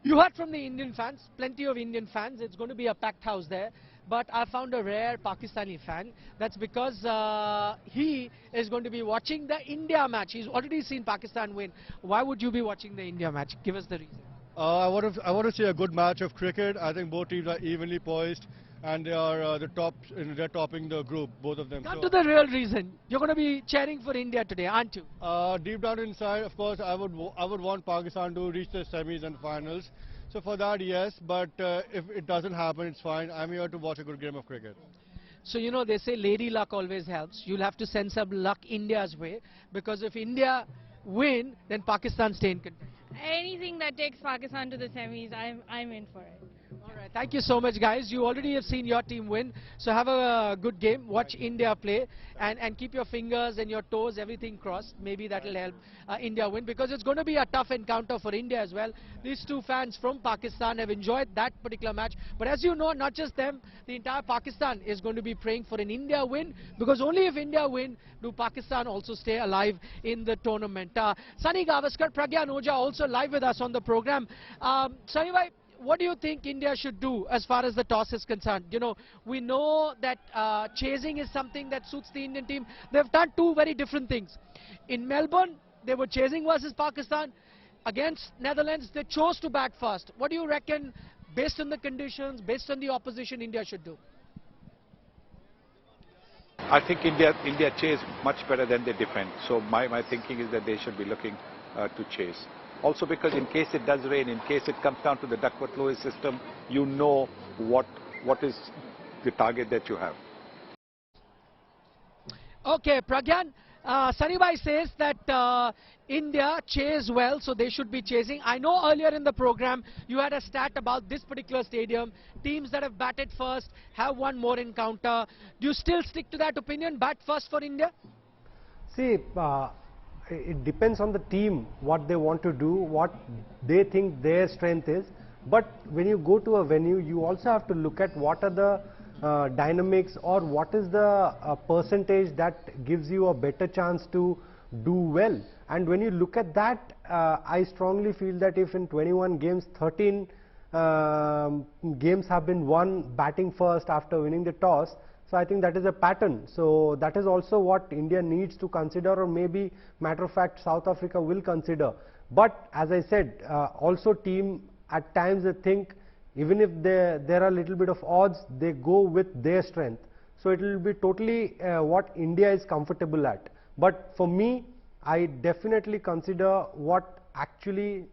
You heard from the Indian fans, plenty of Indian fans. It's going to be a packed house there. But I found a rare Pakistani fan. That's because he is going to be watching the India match. He's already seen Pakistan win. Why would you be watching the India match? Give us the reason. I want to see a good match of cricket. I think both teams are evenly poised, and they are they're topping the group, both of them. Come to the real reason. You're going to be cheering for India today, aren't you? Deep down inside, of course, I would want Pakistan to reach the semis and finals. So for that, yes. But if it doesn't happen, it's fine. I'm here to watch a good game of cricket. So, you know, they say lady luck always helps. You'll have to send some luck India's way, because if India win, then Pakistan stay in contention. Anything that takes Pakistan to the semis, I'm in for it. All right, thank you so much, guys. You already have seen your team win, so have a good game. Watch India play, and keep your fingers and your toes, everything crossed. Maybe that will help India win, because it's going to be a tough encounter for India as well. These two fans from Pakistan have enjoyed that particular match. But as you know, not just them, the entire Pakistan is going to be praying for an India win, because only if India win do Pakistan also stay alive in the tournament. Sunny, Gavaskar, Pragyan, Ojha also live with us on the program. Sunny bhai, what do you think India should do as far as the toss is concerned? You know, we know that chasing is something that suits the Indian team. They've done two very different things. In Melbourne, they were chasing versus Pakistan. Against Netherlands, they chose to bat first. What do you reckon, based on the conditions, based on the opposition, India should do? I think India chase much better than they defend. So my thinking is that they should be looking to chase. Also because in case it does rain, in case it comes down to the Duckworth-Lewis system, you know what is the target that you have. Okay, Pragyan, Sunny bhai says that India chase well, so they should be chasing. I know earlier in the program you had a stat about this particular stadium. Teams that have batted first have one more encounter. Do you still stick to that opinion, bat first for India? See, it depends on the team, what they want to do, what they think their strength is. But when you go to a venue, you also have to look at what are the dynamics, or what is the percentage that gives you a better chance to do well. And when you look at that, I strongly feel that if in 21 games, 13 games have been won batting first after winning the toss, so I think that is a pattern. So that is also what India needs to consider, or maybe matter of fact South Africa will consider. But as I said, also team at times they think, even if there are a little bit of odds, they go with their strength. So it will be totally what India is comfortable at. But for me, I definitely consider what actually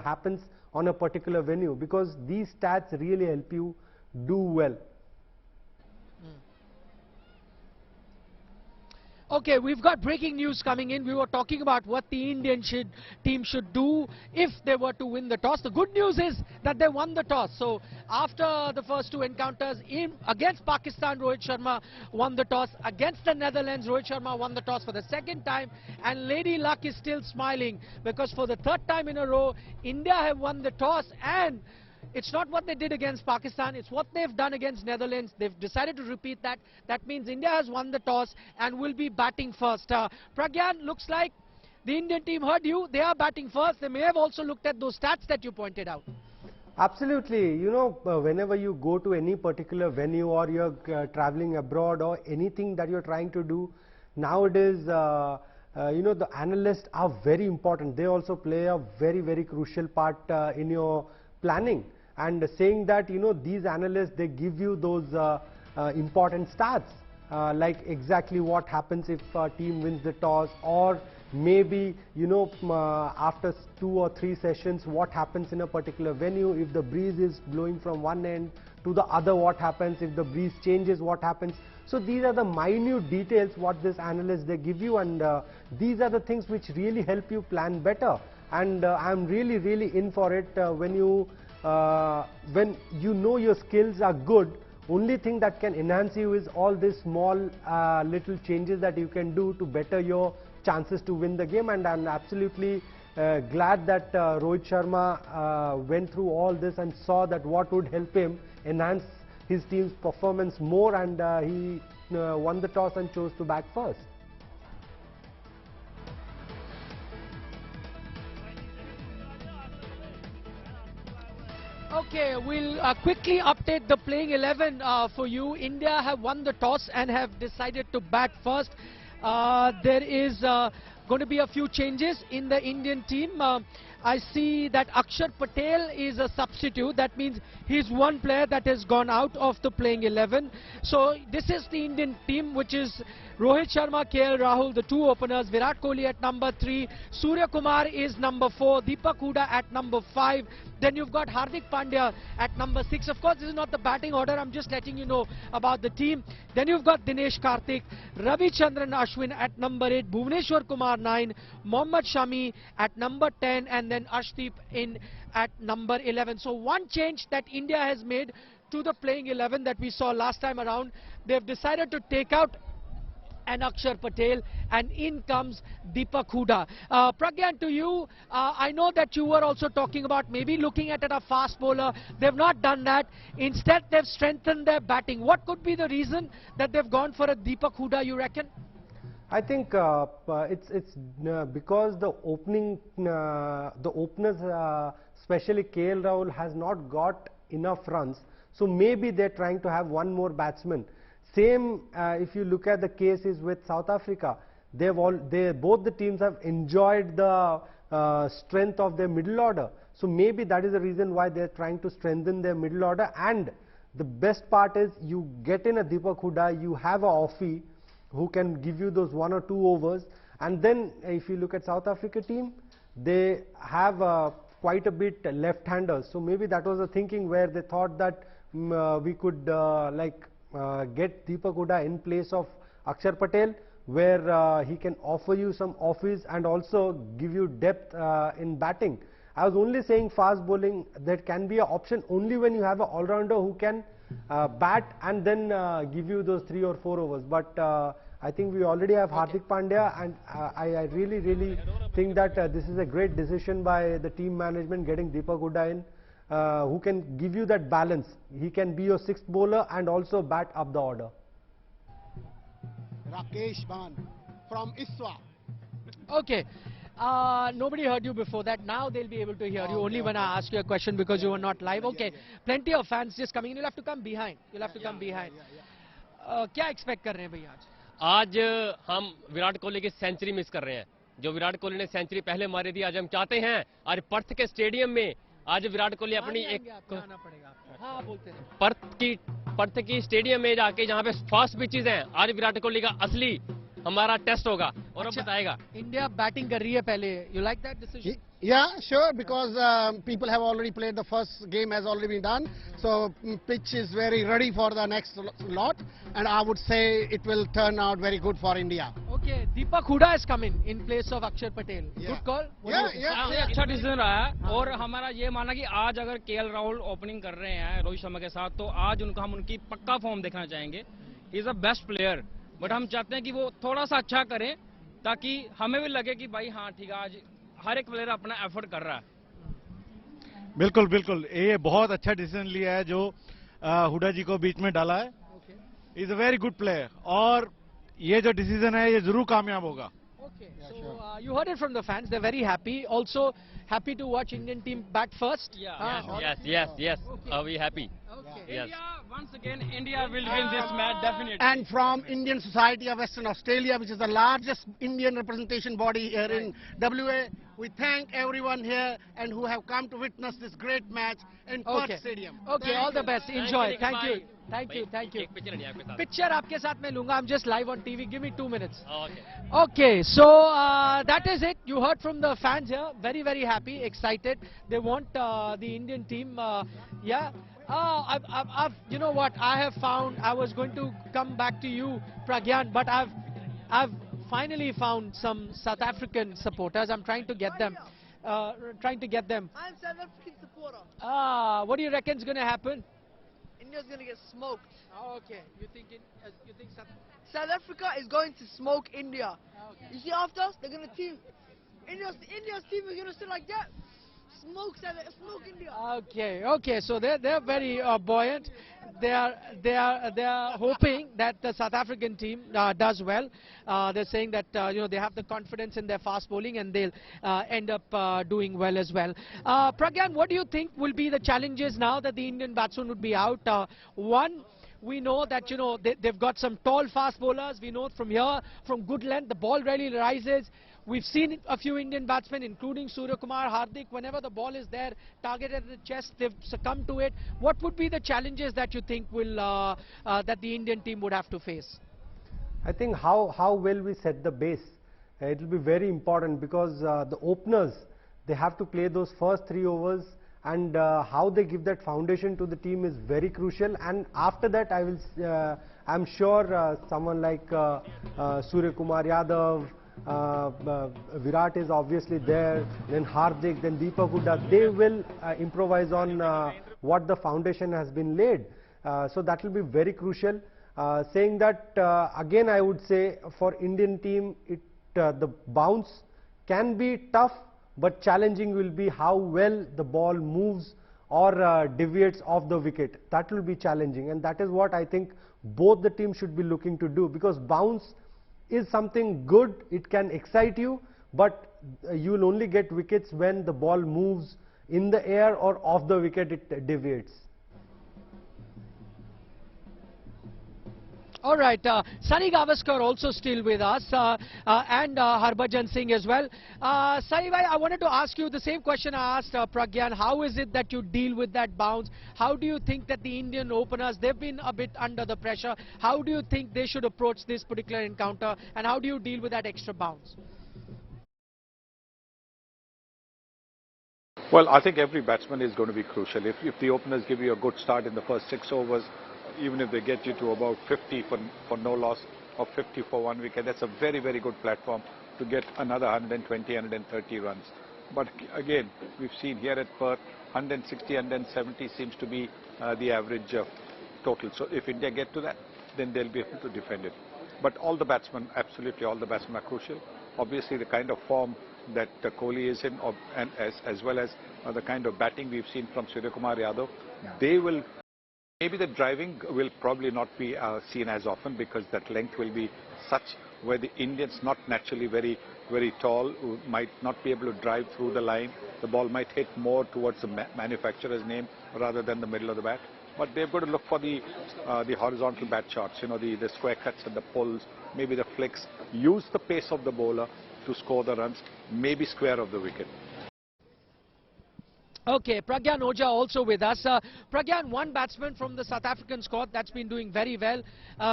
happens on a particular venue, because these stats really help you do well. Okay, we've got breaking news coming in. We were talking about what the Indian team should do if they were to win the toss. The good news is that they won the toss. So after the first two encounters against Pakistan, Rohit Sharma won the toss. Against the Netherlands, Rohit Sharma won the toss for the second time. And Lady Luck is still smiling, because for the third time in a row, India have won the toss. And it's not what they did against Pakistan, it's what they've done against Netherlands. They've decided to repeat that. That means India has won the toss and will be batting first. Pragyan, looks like the Indian team heard you. They are batting first. They may have also looked at those stats that you pointed out. Absolutely. You know, whenever you go to any particular venue, or you're traveling abroad, or anything that you're trying to do, nowadays, you know, the analysts are very important. They also play a very, very crucial part in your planning. And saying that, you know, these analysts, they give you those important stats, like exactly what happens if a team wins the toss, or maybe, you know, after 2 or 3 sessions, what happens in a particular venue. If the breeze is blowing from one end to the other, what happens. If the breeze changes, what happens. So these are the minute details what this analyst they give you, and these are the things which really help you plan better. And I'm really in for it. When you know your skills are good, only thing that can enhance you is all these small little changes that you can do to better your chances to win the game. And I'm absolutely glad that Rohit Sharma went through all this and saw that what would help him enhance his team's performance more, and he won the toss and chose to bat first. Okay, we'll quickly update the playing 11 for you. India have won the toss and have decided to bat first. There is going to be a few changes in the Indian team. I see that Akshar Patel is a substitute. That means he's one player that has gone out of the playing 11. So this is the Indian team, which is Rohit Sharma, KL Rahul, the two openers, Virat Kohli at number 3, Surya Kumar is number 4, Deepak Hooda at number 5. Then you've got Hardik Pandya at number 6. Of course, this is not the batting order. I'm just letting you know about the team. Then you've got Dinesh Karthik, Ravi Chandran Ashwin at number 8, Bhuvneshwar Kumar 9, Mohammad Shami at number 10, and then Arshdeep in at number 11. So one change that India has made to the playing 11 that we saw last time around, they've decided to take out and Akshar Patel, and in comes Deepak Hooda. Pragyan, to you, I know that you were also talking about maybe looking at a fast bowler. They've not done that. Instead, they've strengthened their batting. What could be the reason that they've gone for a Deepak Hooda, you reckon? I think it's because the openers, especially KL Rahul, has not got enough runs. So maybe they're trying to have one more batsman. Same if you look at the cases with South Africa, both the teams have enjoyed the strength of their middle order. So maybe that is the reason why they're trying to strengthen their middle order. And the best part is you get in a Deepak Hooda, you have a offie who can give you those 1 or 2 overs. And then if you look at South Africa team, they have quite a bit left-handers. So maybe that was the thinking where they thought that we could get Deepak Hooda in place of Akshar Patel, where he can offer you some offies and also give you depth in batting. I was only saying fast bowling, that can be an option only when you have an all-rounder who can bat and then give you those 3 or 4 overs. But I think we already have Hardik Pandya, and I really think that this is a great decision by the team management, getting Deepak Hooda in, who can give you that balance. He can be your 6th bowler and also bat up the order. Rakesh Ban from ISWA. Okay. Nobody heard you before that. Now they'll be able to hear you only when I ask you a question because you were not live. Okay. Plenty of fans just coming in. You'll have to come behind. You'll have to come behind. क्या expect कर रहे हैं भैया आज हम विराट कोहली की century miss कर रहे हैं. जो विराट कोहली ने सेंचुरी पहले मारी थी, आज हम चाहते हैं आज पर्थ के स्टेडियम में आज विराट कोहली अपनी एक पर्थ की स्टेडियम में जाके जहां पे फास्ट पिचेस हैं, आज विराट कोहली का असली हमारा टेस्ट होगा और वो बताएगा. इंडिया बैटिंग कर रही है पहले. You like that decision? Yeah, sure, because people have already played. The first game has already been done, so pitch is very ready for the next lot, and I would say it will turn out very good for India. Okay, Deepak Hooda is coming in place of Akshar Patel. Yeah. Good call. Yeah. अच्छा decision रहा है और हमारा ये माना कि आज अगर केएल राहुल ओपनिंग कर रहे हैं रोहित शर्मा के साथ, तो आज हम उनकी पक्का फॉर्म देखना चाहेंगे. He is a best player, but हम चाहते हैं कि वो थोड़ा सा अच्छा करें ताकि हमें भी लगे कि भाई हाँ ठीक है, आज हर एक प्लेयर अपना एफर्ट कर रहा है. बिल्कुल बिल्कुल, ये बहुत अच्छा डिसीजन लिया है जो हुडा जी को बीच में डाला है. Is a very good player और ये जो डिसीजन है ये जरूर कामयाब होगा. Okay, so you heard it from the fans. They're very happy. Also happy to watch Indian team bat first. Yes. Are we happy? Okay. Yes. India, once again, India will win this match definitely. And from Indian Society of Western Australia, which is the largest Indian representation body here in WA, we thank everyone here and who have come to witness this great match in Perth Stadium. Okay, all the best. Enjoy. Thank you. Thank you. एक picture नहीं आपके साथ. Picture आपके साथ मैं लूंगा. I'm just live on TV. Give me 2 minutes. Okay. Okay, so that is it. You heard from the fans here. Very, very happy, excited. They want the Indian team. You know what? I have found. I was going to come back to you, Pragyan, but I've finally found some South African supporters. I'm trying to get them. I'm South African supporter. What do you reckon is going to happen? India's going to get smoked. Okay. You think South Africa is going to smoke India. You see after us, they're going to team. India's team is going to sit like that. Smoke India. Okay. So they're very buoyant. they are hoping that the South African team does well. They're saying that they have the confidence in their fast bowling and they'll end up doing well as well. Pragyan, what do you think will be the challenges now that the Indian batsman would be out? One, we know that they've got some tall fast bowlers. We know from here, from good length, the ball really rises. We've seen a few Indian batsmen, including Suryakumar, Hardik, whenever the ball is there, targeted at the chest, they've succumbed to it. What would be the challenges that you think will that the Indian team would have to face? I think how well we set the base. It will be very important because the openers, they have to play those first 3 overs, and how they give that foundation to the team is very crucial. And after that, I'm sure someone like Suryakumar Yadav, Virat is obviously there, then Hardik, then Deepak Hooda, they will improvise on what the foundation has been laid. So that will be very crucial. Saying that, again I would say for Indian team, the bounce can be tough, but challenging will be how well the ball moves or deviates off the wicket. That will be challenging, and that is what I think both the teams should be looking to do, because bounce is something good, it can excite you, but you will only get wickets when the ball moves in the air or off the wicket, it deviates. All right, Sunny Gavaskar also still with us, and Harbhajan Singh as well. Sunny bhai, I wanted to ask you the same question I asked Pragyan. How is it that you deal with that bounce? How do you think that the Indian openers, they've been a bit under the pressure. How do you think they should approach this particular encounter, and how do you deal with that extra bounce? Well, I think every batsman is going to be crucial. If the openers give you a good start in the first 6 overs, even if they get you to about 50 for no loss or 50 for 1 wicket, that's a very, very good platform to get another 120, 130 runs. But again, we've seen here at Perth, 160, 170 seems to be the average total. So if India get to that, then they'll be able to defend it. But all the batsmen, absolutely all the batsmen are crucial. Obviously, the kind of form that Kohli is in, and as well as the kind of batting we've seen from Suryakumar Yadav, they will. Maybe the driving will probably not be seen as often, because that length will be such where the Indians, not naturally very, very tall, might not be able to drive through the line. The ball might hit more towards the manufacturer's name rather than the middle of the bat. But they've got to look for the horizontal bat shots, the square cuts and the pulls, maybe the flicks. Use the pace of the bowler to score the runs, maybe square of the wicket. Okay, Pragyan Ojha also with us. Pragyan, one batsman from the South African squad that's been doing very well.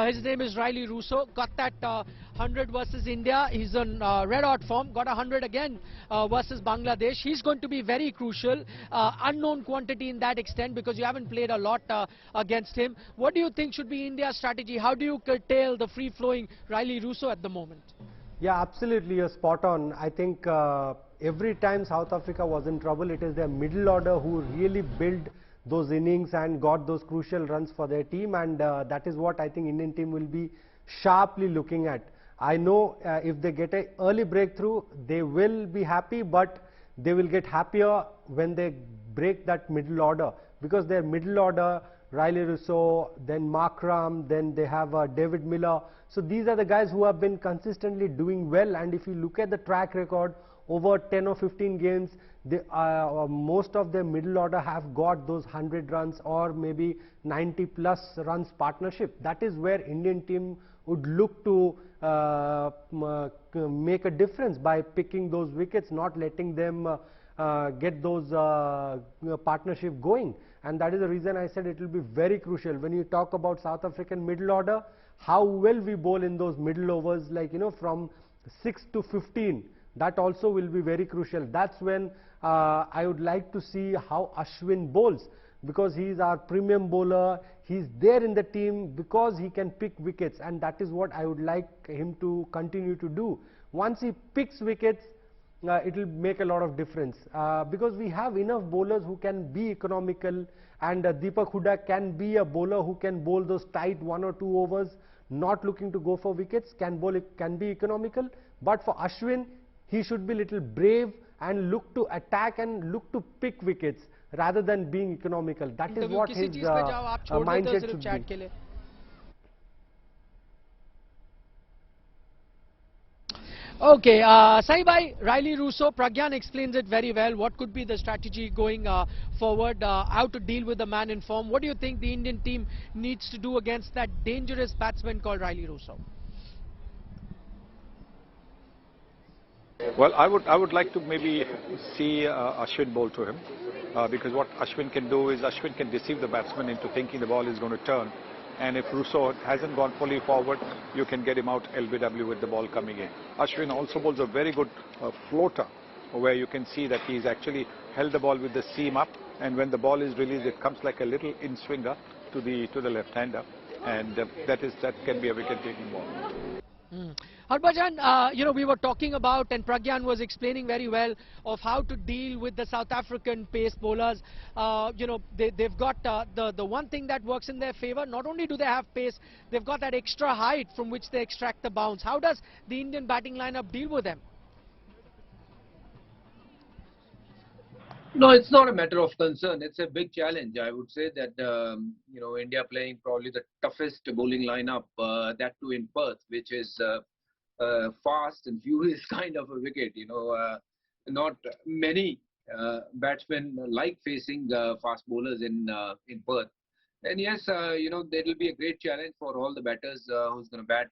His name is Riley Russo. Got that 100 versus India. He's on red hot form. Got 100 again versus Bangladesh. He's going to be very crucial. Unknown quantity in that extent, because you haven't played a lot against him. What do you think should be India's strategy? How do you curtail the free-flowing Riley Russo at the moment? Yeah, absolutely, you're spot on. I think every time South Africa was in trouble, it is their middle order who really built those innings and got those crucial runs for their team, and that is what I think Indian team will be sharply looking at. I know if they get an early breakthrough, they will be happy, but they will get happier when they break that middle order, because their middle order, Riley Russo, then Markram, then they have David Miller. So these are the guys who have been consistently doing well, and if you look at the track record over 10 or 15 games, they, most of their middle order have got those 100 runs or maybe 90 plus runs partnership. That is where Indian team would look to make a difference by picking those wickets, not letting them get those partnership going. And that is the reason I said it will be very crucial when you talk about South African middle order, how well we bowl in those middle overs, like from 6 to 15. That also will be very crucial. That's when I would like to see how Ashwin bowls, because he is our premium bowler. He's there in the team because he can pick wickets, and that is what I would like him to continue to do. Once he picks wickets, it will make a lot of difference, because we have enough bowlers who can be economical, and Deepak Hooda can be a bowler who can bowl those tight 1 or 2 overs, not looking to go for wickets, can be economical. But for Ashwin, he should be little brave and look to attack and look to pick wickets. rather than being economical. That is what his mindset should be. Okay, Sai bhai, Riley Russo, Pragyan explains it very well. What could be the strategy going forward, how to deal with the man in form? What do you think the Indian team needs to do against that dangerous batsman called Riley Russo? Well, I would like to maybe see Ashwin bowl to him, because what Ashwin can do is Ashwin can deceive the batsman into thinking the ball is going to turn. And if Russo hasn't gone fully forward, you can get him out LBW with the ball coming in. Ashwin also bowls a very good floater, where you can see that he's actually held the ball with the seam up, and when the ball is released, it comes like a little in-swinger to the left-hander, and that can be a wicket-taking ball. Harbhajan, you know, we were talking about, and Pragyan was explaining very well of how to deal with the South African pace bowlers. You know, they've got the one thing that works in their favor. Not only do they have pace, they've got that extra height from which they extract the bounce. How does the Indian batting lineup deal with them? No, it's not a matter of concern. It's a big challenge. I would say that, you know, India playing probably the toughest bowling lineup, that too in Perth, which is fast and furious kind of a wicket. You know, not many batsmen like facing fast bowlers in Perth. And yes, you know, there will be a great challenge for all the batters who's going to bat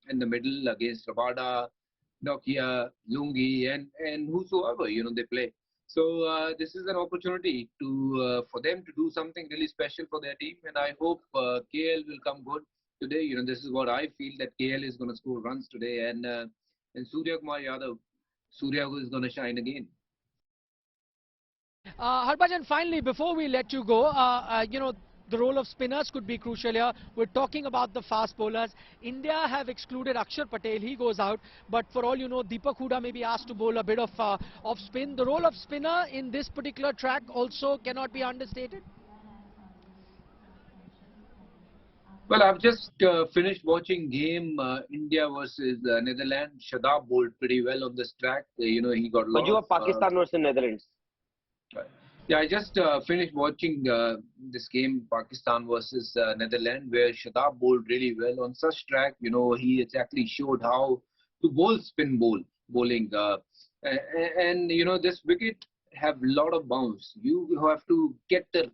in the middle against Rabada, Nokia, Lungi, and whosoever, you know, they play. So this is an opportunity to for them to do something really special for their team, and I hope KL will come good today. You know, this is what I feel, that KL is going to score runs today, and Surya Kumar Yadav, Surya is going to shine again. Harbhajan, finally, before we let you go, you know, the role of spinners could be crucial here. We're talking about the fast bowlers. India have excluded Akshar Patel. He goes out. But for all you know, Deepak Hooda may be asked to bowl a bit of spin. The role of spinner in this particular track also cannot be understated. Well, I've just finished watching game India versus Netherlands. Shadab bowled pretty well on this track. You know, he got a lot But you have Pakistan versus Netherlands. Yeah, I just finished watching this game, Pakistan versus Netherlands, where Shadab bowled really well on such track. You know, he exactly showed how to bowl spin bowling. And you know, this wicket have a lot of bounce. You have to get the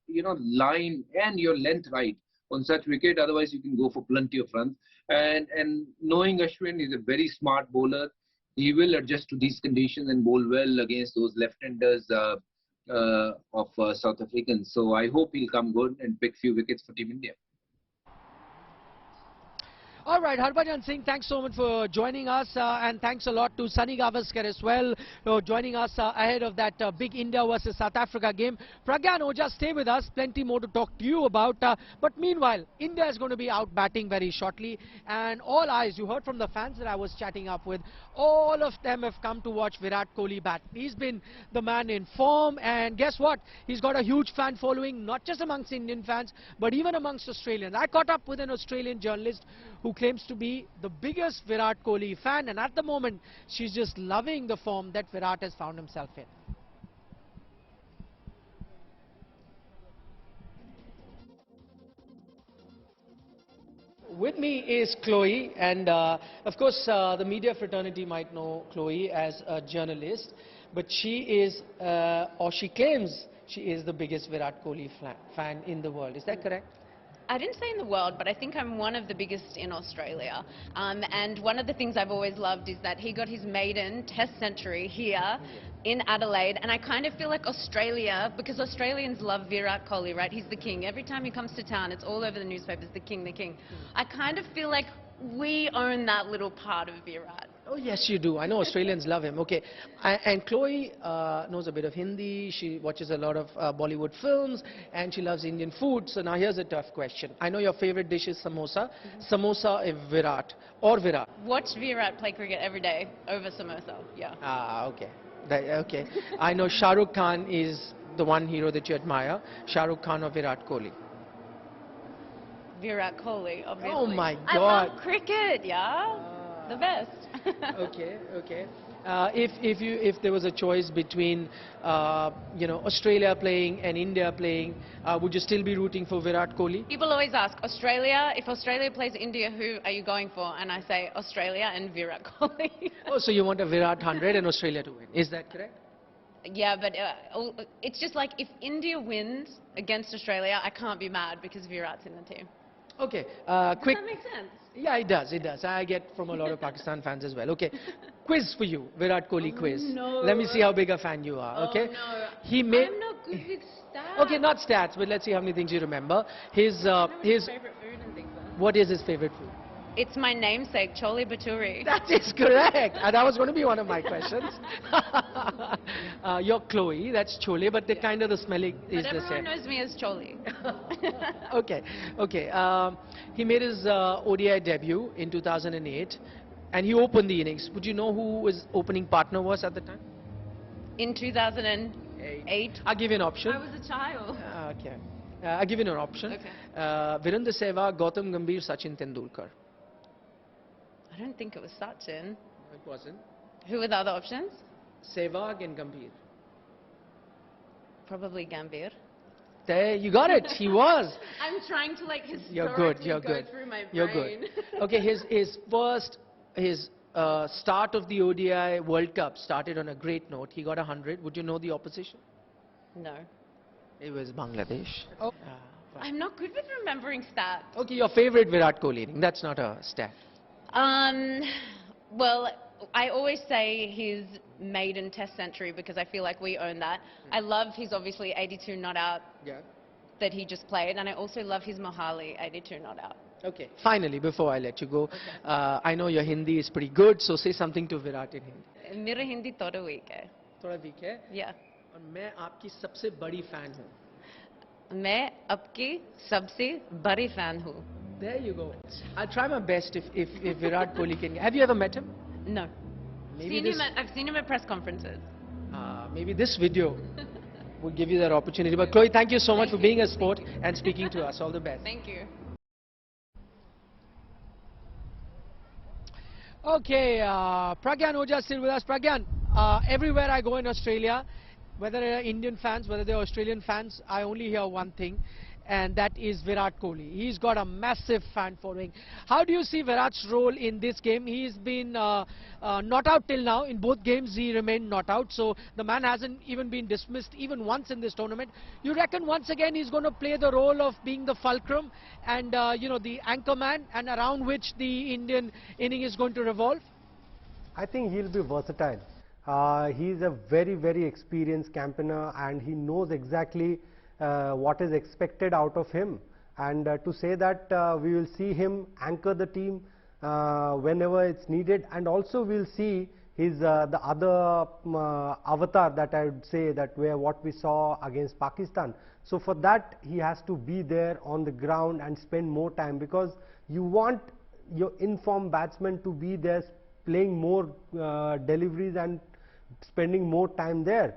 you know, line and your length right on such wicket. Otherwise, you can go for plenty of runs. And knowing Ashwin is a very smart bowler, he will adjust to these conditions and bowl well against those left-handers of South Africans. So I hope he'll come good and pick few wickets for Team India. All right, Harbhajan Singh, thanks so much for joining us, and thanks a lot to Sunny Gavaskar as well, joining us ahead of that big India versus South Africa game. Pragyan, Ojha, stay with us, plenty more to talk to you about. But meanwhile, India is going to be out batting very shortly, and all eyes, you heard from the fans that I was chatting up with, all of them have come to watch Virat Kohli bat. He's been the man in form, and guess what? He's got a huge fan following, not just amongst Indian fans, but even amongst Australians. I caught up with an Australian journalist who claims to be the biggest Virat Kohli fan, and at the moment she's just loving the form that Virat has found himself in. With me is Chloe, and of course the media fraternity might know Chloe as a journalist, but she is, or she claims she is the biggest Virat Kohli fan in the world. Is that correct? I didn't say in the world, but I think I'm one of the biggest in Australia. And one of the things I've always loved is that he got his maiden Test century here in Adelaide. And I kind of feel like Australia, because Australians love Virat Kohli, right? He's the king. Every time he comes to town, it's all over the newspapers, the king, the king. I kind of feel like we own that little part of Virat. Oh yes, you do. I know Australians love him. Okay, and Chloe knows a bit of Hindi. She watches a lot of Bollywood films, and she loves Indian food. So now here's a tough question. I know your favorite dish is samosa. Samosa if Virat or Virat? Watch Virat play cricket every day over samosa. Yeah. Ah, okay. Okay. I know Shah Rukh Khan is the one hero that you admire. Shah Rukh Khan or Virat Kohli? Virat Kohli, obviously. Oh my God. I love cricket, yeah. The best. Okay. If there was a choice between Australia playing and India playing, would you still be rooting for Virat Kohli? People always ask, Australia, if Australia plays India, who are you going for? And I say Australia and Virat Kohli. Oh, so you want a Virat 100 and Australia to win? Is that correct? Yeah, but it's just like if India wins against Australia, I can't be mad because Virat's in the team. Okay, Does quick. that make sense? Yeah, it does. It does. I get from a lot of Pakistan fans as well. Okay, quiz for you, Virat Kohli quiz. No. Let me see how big a fan you are. Okay. Oh, no. He made. I'm not good with stats. Okay, not stats, but let's see how many things you remember. His favorite food and things like that. What is his favorite food? It's my namesake, Chole Bhature. That is correct. And that was going to be one of my questions. You're Chloe, that's Chole, but the kind of the smelling is But the everyone same. knows me as Chole. Okay. He made his ODI debut in 2008, and he opened the innings. Would you know who his opening partner was at the time? In 2008. I'll give you an option. I was a child. Okay. I'll give you an option. Okay. Virendra Sehwag, Gautam Gambhir, Sachin Tendulkar. I don't think it was Sachin. It wasn't. Who were the other options? Sehwag and Gambhir. Probably Gambhir. There, you got it. He was. I'm trying to like historically You're good. You're go good. through my brain. You're good. Okay, his start of the ODI World Cup started on a great note. He got 100. Would you know the opposition? No. It was Bangladesh. Oh. I'm not good with remembering stats. Okay, your favorite Virat Kohli inning. That's not a stat. Well, I always say his maiden test century because I feel like we own that. I love his obviously 82 not out that he just played, and I also love his Mohali 82 not out. Okay, finally, before I let you go, I know your Hindi is pretty good, so say something to Virat in Hindi. मेरा हिंदी थोड़ा weak है. थोड़ा weak है? Yeah. और मैं आपकी सबसे बड़ी fan हूँ. मैं आपकी सबसे बड़ी fan हूँ. There you go. I'll try my best if Virat Kohli can. Have you ever met him? No. Maybe I've seen him at press conferences. Maybe this video will give you that opportunity. But Chloe, thank you so much for being a sport and speaking to us. All the best. Thank you. Okay, Pragyan Ojha still with us. Pragyan, everywhere I go in Australia, whether they're Indian fans, whether they're Australian fans, I only hear one thing, and that is Virat Kohli. He's got a massive fan following. How do you see Virat's role in this game? He's been not out till now. In both games, he remained not out. So the man hasn't even been dismissed even once in this tournament. You reckon once again he's going to play the role of being the fulcrum and the anchor man, and around which the Indian inning is going to revolve? I think he'll be versatile. He's a very, very experienced campaigner, and he knows exactly what is expected out of him, and to say that we will see him anchor the team whenever it's needed, and also we'll see his the other avatar that I would say, that what we saw against Pakistan. So for that he has to be there on the ground and spend more time, because you want your informed batsman to be there playing more deliveries and spending more time there.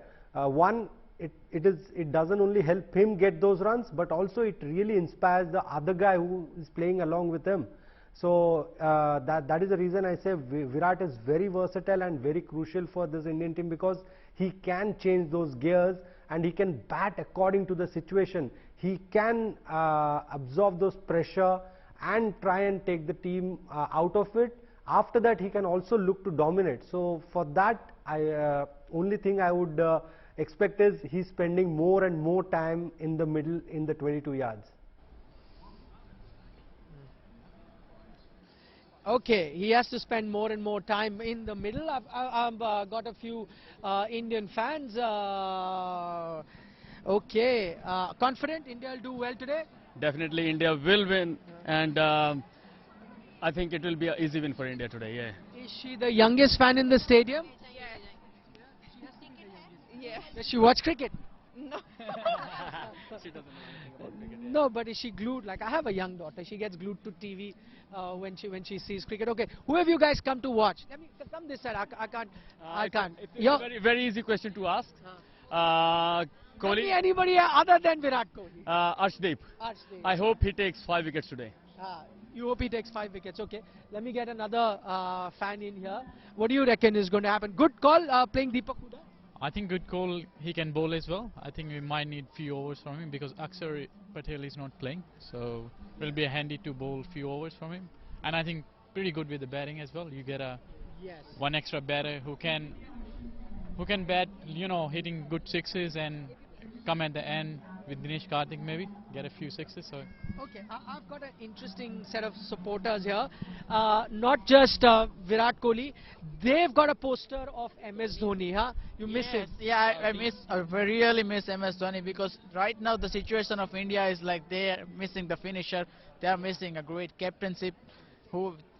It doesn't only help him get those runs, but also it really inspires the other guy who is playing along with him. So that is the reason I say Virat is very versatile and very crucial for this Indian team, because he can change those gears and he can bat according to the situation. He can absorb those pressure and try and take the team out of it. After that, he can also look to dominate. So for that, only thing I would expect is he's spending more and more time in the middle, in the 22 yards. Okay, he has to spend more and more time in the middle. I've got a few Indian fans. Okay, confident India will do well today? Definitely India will win, and I think it will be an easy win for India today, yeah. Is she the youngest fan in the stadium? Yeah. Does she watch cricket? No. She doesn't know anything about cricket. Yeah. No, but is she glued? Like, I have a young daughter. She gets glued to TV when she sees cricket. Okay, who have you guys come to watch? Let me come this side. I can't. It's a very, very easy question to ask. Kohli. Anybody other than Virat Kohli? Arshdeep. I hope he takes 5 wickets today. You hope he takes 5 wickets. Okay, let me get another fan in here. What do you reckon is going to happen? Good call playing Deepak Huda. I think good call. He can bowl as well. I think we might need few overs from him because Akshar Patel is not playing, so it will be handy to bowl few overs from him. And I think pretty good with the batting as well. You get a one extra batter who can bat, you know, hitting good sixes and come at the end with Dinesh Karthik maybe get a few sixes. So Okay, I've got an interesting set of supporters here. Not just Virat Kohli, they've got a poster of MS Dhoni. Huh? You miss him? Yeah, I really miss MS Dhoni because right now the situation of India is like they are missing the finisher. They are missing a great captainship,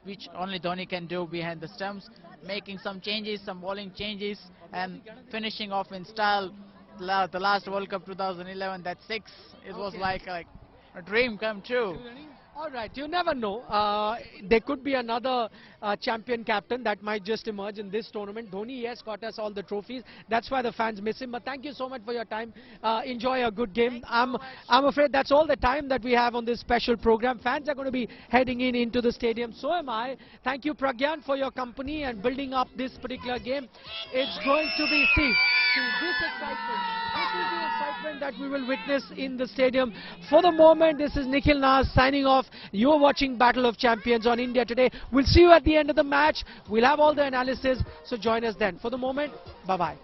which only Dhoni can do behind the stumps, making some changes, some bowling changes, and finishing off in style. The last World Cup 2011, that 6, it was like a dream come true. All right, you never know. There could be another champion captain that might just emerge in this tournament. Dhoni, yes, got us all the trophies. That's why the fans miss him. But thank you so much for your time. Enjoy a good game. I'm afraid that's all the time that we have on this special program. Fans are going to be heading into the stadium. So am I. Thank you, Pragyan, for your company and building up this particular game. It's going to be, see this excitement. This is the excitement that we will witness in the stadium. For the moment, this is Nikhil Nas signing off. You're watching Battle of Champions on India Today. We'll see you at the end of the match. We'll have all the analysis, so join us then. For the moment, bye-bye.